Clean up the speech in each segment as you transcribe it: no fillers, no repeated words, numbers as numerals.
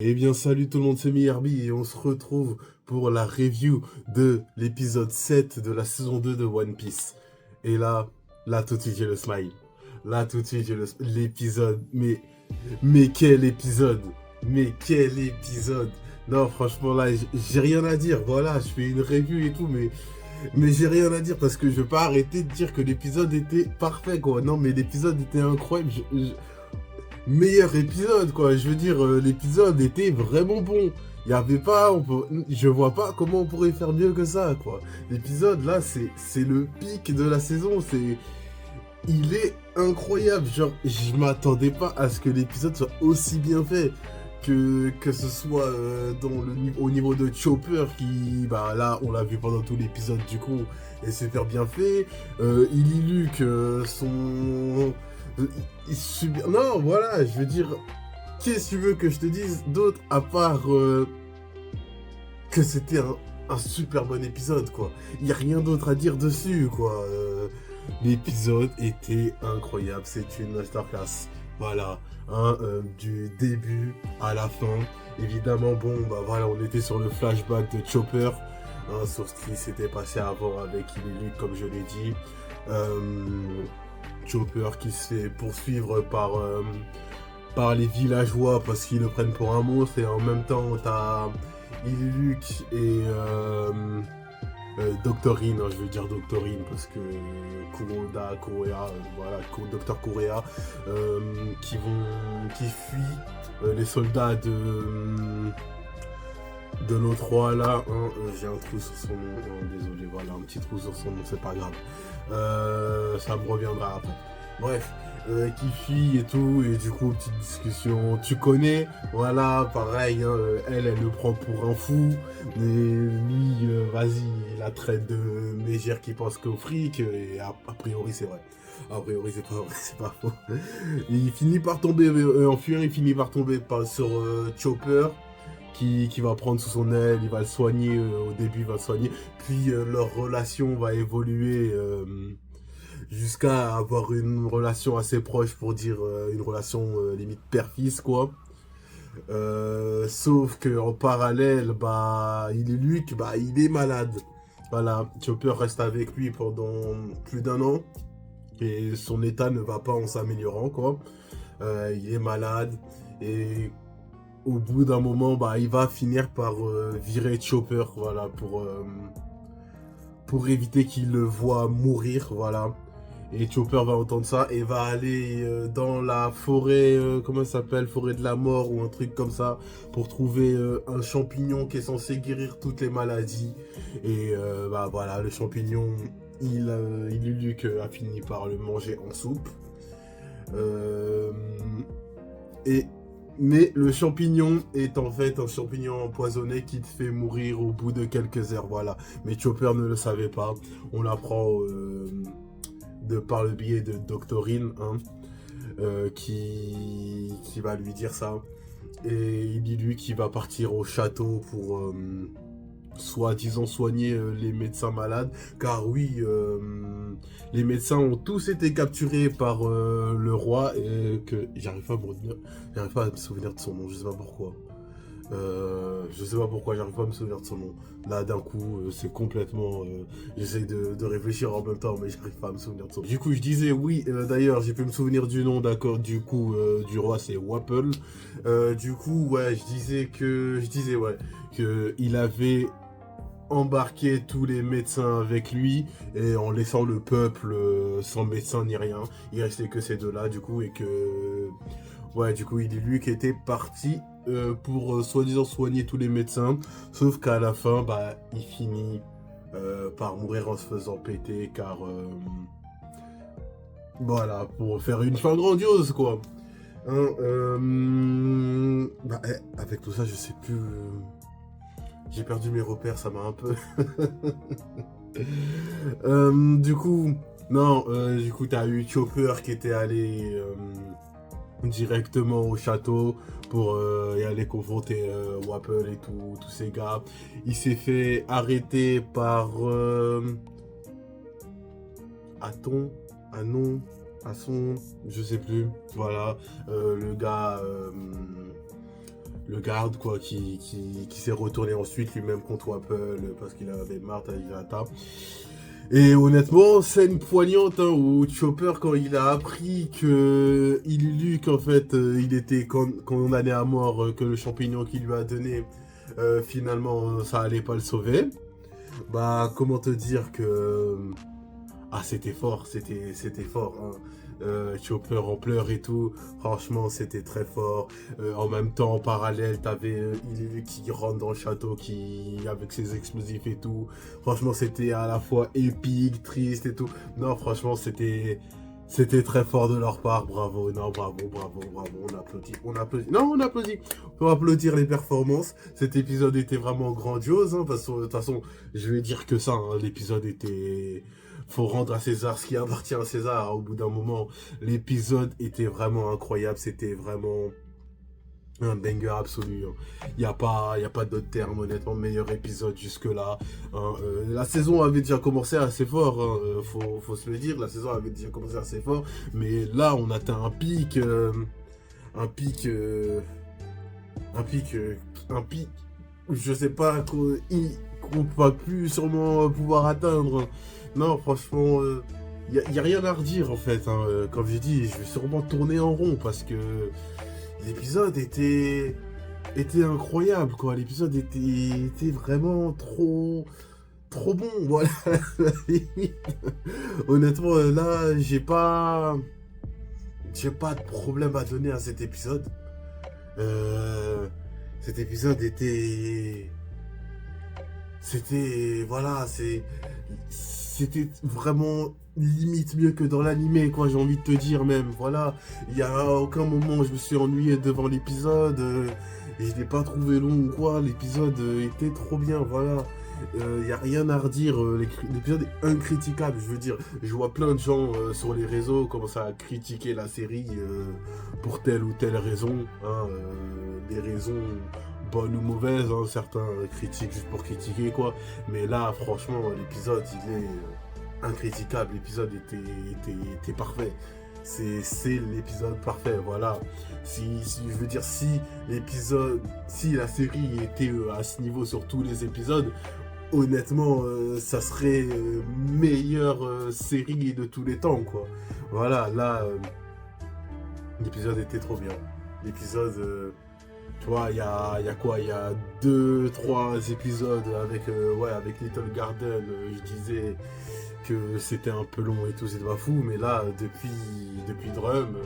Eh bien, salut tout le monde, c'est Herbie et on se retrouve pour la review de l'épisode 7 de la saison 2 de One Piece. Et là tout de suite j'ai le smile. Là tout de suite j'ai l'épisode. Mais quel épisode! Mais quel épisode! Non, franchement là, j'ai rien à dire. Voilà, je fais une review et tout, mais j'ai rien à dire parce que je vais pas arrêter de dire que l'épisode était parfait, quoi. Non, mais l'épisode était incroyable. Meilleur épisode, quoi. Je veux dire, l'épisode était vraiment bon. Il y avait pas, je vois pas comment on pourrait faire mieux que ça, quoi. L'épisode là, c'est le pic de la saison. Il est incroyable. Genre, je m'attendais pas à ce que l'épisode soit aussi bien fait. Que ce soit au niveau de Chopper qui, bah là, on l'a vu pendant tout l'épisode du coup, est super bien fait. Illy Luke, non, voilà, je veux dire, qu'est-ce que tu veux que je te dise d'autre à part que c'était un super bon épisode, quoi. Il n'y a rien d'autre à dire dessus, quoi. L'épisode était incroyable, c'est une masterclass. Voilà, hein, du début à la fin. Évidemment, bon, bah voilà, on était sur le flashback de Chopper, hein, sur ce qui s'était passé avant avec Illy Luke, comme je l'ai dit. Chopper qui se fait poursuivre par les villageois parce qu'ils le prennent pour un monstre, et en même temps t'as Illy Luke et Doctorine, hein, je veux dire Doctorine parce que Kuroda, voilà, Docteur Kurea, qui fuient les soldats de l'autre roi là, hein, j'ai un trou sur son nom, désolé, voilà, un petit trou sur son nom, c'est pas grave. Ça me reviendra après. Bref, qui fuit et tout, et du coup, petite discussion, tu connais, voilà, pareil, hein, elle le prend pour un fou, et lui, vas-y, il la traite de mégère qui pense qu'au fric, et a priori c'est vrai. A priori c'est pas vrai, c'est pas faux. Et il finit par tomber, en fuyant, il finit par tomber sur Chopper, qui va prendre sous son aile, il va le soigner, au début il va le soigner, puis leur relation va évoluer jusqu'à avoir une relation assez proche, pour dire une relation limite père-fils, quoi. Sauf que en parallèle, bah, il est Luke, bah, il est malade. Voilà, Chopper reste avec lui pendant plus d'un an et son état ne va pas en s'améliorant, quoi. Il est malade et au bout d'un moment, bah, il va finir par virer Chopper, voilà, pour éviter qu'il le voie mourir, voilà. Et Chopper va entendre ça et va aller dans la forêt, comment ça s'appelle, forêt de la mort ou un truc comme ça, pour trouver un champignon qui est censé guérir toutes les maladies. Et bah voilà, le champignon, Luke a fini par le manger en soupe. Euh, et mais le champignon est en fait un champignon empoisonné qui te fait mourir au bout de quelques heures, voilà. Mais Chopper ne le savait pas. On l'apprend par le biais de Doctorine, hein, qui va lui dire ça. Et il dit lui qu'il va partir au château pour soi-disant soigner les médecins malades. Car oui, les médecins ont tous été capturés par le roi, et que j'arrive pas à me souvenir de son nom, je sais pas pourquoi. Je sais pas pourquoi, j'arrive pas à me souvenir de son nom. Là, d'un coup, c'est complètement. J'essaie de réfléchir en même temps, mais j'arrive pas à me souvenir de son nom. Du coup, je disais, oui, d'ailleurs, j'ai pu me souvenir du nom, d'accord, du coup, du roi, c'est Wapple. Du coup, ouais, ouais, que il avait embarqué tous les médecins avec lui, et en laissant le peuple sans médecin ni rien. Il restait que ces deux-là, du coup, et que. Ouais, du coup, il est lui qui était parti pour soi-disant soigner tous les médecins, sauf qu'à la fin, bah, il finit par mourir en se faisant péter, car voilà, pour faire une fin grandiose, quoi. Hein, bah, avec tout ça, je sais plus. J'ai perdu mes repères, ça m'a un peu. Du coup, non, du coup, t'as eu Chopper qui était allé directement au château pour y aller confronter Wapple et tous ces gars. Il s'est fait arrêter par Aton, Anon, Asson, je sais plus. Voilà, le gars le garde, quoi, qui s'est retourné ensuite lui-même contre Apple parce qu'il avait marre d'Hirata. Et honnêtement, scène poignante hein, où Chopper, quand il a appris que Illuc, en fait, il était condamné à mort, que le champignon qu'il lui a donné, finalement, ça allait pas le sauver. Bah, comment te dire que... Ah, c'était fort, c'était fort. Hein. Chopper en pleurs et tout, franchement, c'était très fort. En même temps, en parallèle, t'avais Illuc qui rentre dans le château, avec ses explosifs et tout. Franchement, c'était à la fois épique, triste et tout. Non, franchement, c'était très fort de leur part. Bravo, non, bravo. On applaudit. Non, on applaudit. Faut applaudir les performances. Cet épisode était vraiment grandiose. Hein, parce que, de toute façon, je vais dire que ça. Hein, l'épisode était... Faut rendre à César ce qui appartient à César. Au bout d'un moment, l'épisode était vraiment incroyable. C'était vraiment un banger absolu. Il n'y a pas d'autre terme, honnêtement. Meilleur épisode jusque-là. Hein. La saison avait déjà commencé assez fort. Hein. Faut se le dire. La saison avait déjà commencé assez fort. Mais là, on atteint un pic. Un pic. Je sais pas qu'on va plus sûrement pouvoir atteindre. Non, franchement, y a rien à redire en fait. Hein. Comme j'ai dit, je vais sûrement tourner en rond parce que l'épisode était incroyable quoi. L'épisode était vraiment trop bon. Voilà. Honnêtement, là, j'ai pas de problème à donner à cet épisode. Cet épisode voilà, c'était vraiment limite mieux que dans l'animé, quoi, j'ai envie de te dire même, voilà. Il y a aucun moment où je me suis ennuyé devant l'épisode, et je l'ai pas trouvé long ou quoi, l'épisode était trop bien, voilà. Il n'y a rien à redire, l'épisode est incritiquable, je veux dire. Je vois plein de gens sur les réseaux commencer à critiquer la série pour telle ou telle raison, hein, des raisons bonnes ou mauvaises, hein, certains critiquent juste pour critiquer quoi, mais là franchement l'épisode il est incritiquable, l'épisode était parfait. C'est l'épisode parfait, voilà. Je veux dire, si la série était à ce niveau sur tous les épisodes, honnêtement, ça serait meilleure série de tous les temps, quoi. Voilà, là, l'épisode était trop bien. L'épisode, tu vois, il y a quoi? Il y a 2-3 épisodes avec Little Garden, je disais que c'était un peu long et tout, c'est pas fou, mais là, depuis Drum,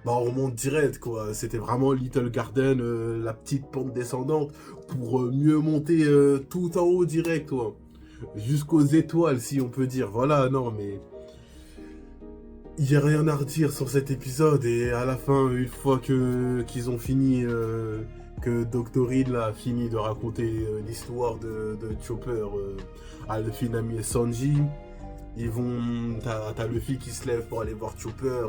bah on remonte direct, quoi. C'était vraiment Little Garden, la petite pente descendante, pour mieux monter tout en haut direct, quoi. Jusqu'aux étoiles, si on peut dire. Voilà, non, mais... Il n'y a rien à redire sur cet épisode, et à la fin, une fois qu'ils ont fini... que Dr. Hill a fini de raconter l'histoire de Chopper à Luffy, Nami et Sanji. T'as Luffy qui se lève pour aller voir Chopper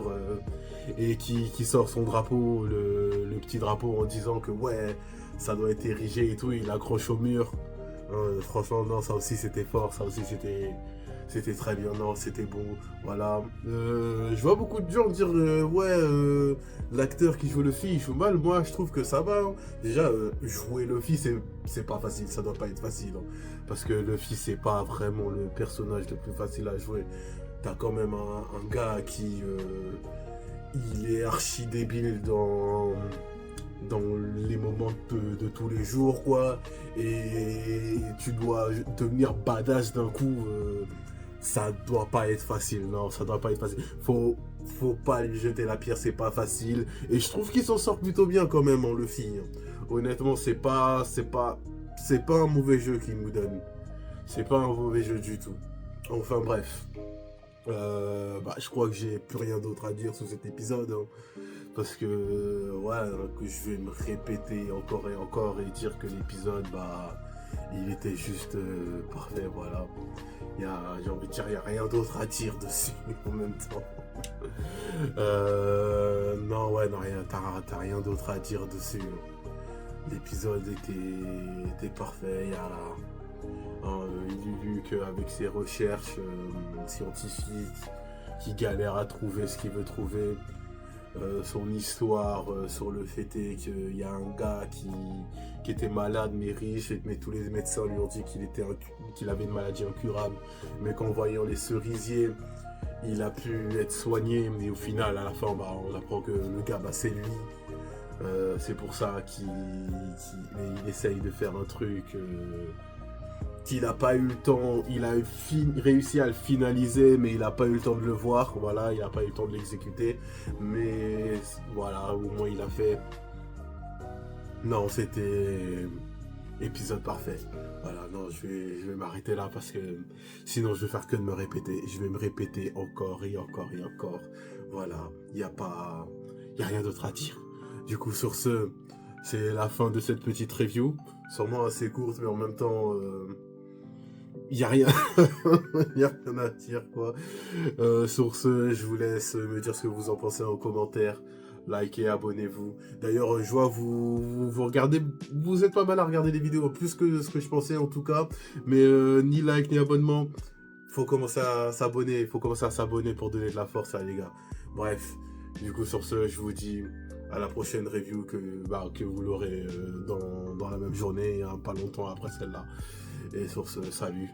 et qui sort son drapeau, le petit drapeau, en disant que ouais, ça doit être érigé et tout, il accroche au mur. Franchement, non, ça aussi c'était fort, ça aussi c'était très bien, non, c'était bon, voilà. Je vois beaucoup de gens dire, l'acteur qui joue Luffy, il joue mal. Moi, je trouve que ça va. Hein. Déjà, jouer Luffy, c'est pas facile, ça doit pas être facile. Hein. Parce que Luffy, c'est pas vraiment le personnage le plus facile à jouer. T'as quand même un gars qui... il est archi débile dans les moments de tous les jours, quoi. Et tu dois devenir badass d'un coup... ça doit pas être facile, non, ça doit pas être facile. Faut pas lui jeter la pierre, c'est pas facile. Et je trouve qu'il s'en sort plutôt bien quand même, hein, Luffy. Honnêtement, c'est pas un mauvais jeu qu'il nous donne. C'est pas un mauvais jeu du tout. Enfin bref. Je crois que j'ai plus rien d'autre à dire sur cet épisode. Hein, parce que, que je vais me répéter encore et encore et dire que l'épisode, il était juste parfait, voilà. J'ai envie de dire, il n'y a rien d'autre à dire dessus en même temps. Non, t'as rien d'autre à dire dessus. L'épisode était parfait. Il vu qu'avec ses recherches scientifiques, qui galère à trouver ce qu'il veut trouver. son histoire sur le fait est qu'il y a un gars qui était malade mais riche, mais tous les médecins lui ont dit qu'il avait une maladie incurable, mais qu'en voyant les cerisiers, il a pu être soigné, mais au final, à la fin, bah, on apprend que le gars, bah, c'est lui. C'est pour ça qu'il essaye de faire un truc qu'il n'a pas eu le temps. Il a réussi à le finaliser, mais il n'a pas eu le temps de le voir. Voilà, il n'a pas eu le temps de l'exécuter. Mais voilà, au moins il a fait. Non, c'était épisode parfait. Voilà, non, je vais m'arrêter là parce que sinon je vais faire que de me répéter. Je vais me répéter encore et encore et encore. Voilà, il n'y a pas. Il n'y a rien d'autre à dire. Du coup, sur ce, c'est la fin de cette petite review. Sûrement assez courte, mais en même temps, il n'y a rien. Il n'y a rien à dire, quoi. Sur ce, je vous laisse me dire ce que vous en pensez en commentaire. Likez, abonnez-vous. D'ailleurs, je vois vous regardez, vous êtes pas mal à regarder les vidéos, plus que ce que je pensais en tout cas. Mais ni like ni abonnement, faut commencer à s'abonner. Il faut commencer à s'abonner pour donner de la force, à les gars. Bref, du coup sur ce, je vous dis à la prochaine review que vous l'aurez dans la même journée, hein, pas longtemps après celle-là. Et sur ce, salut.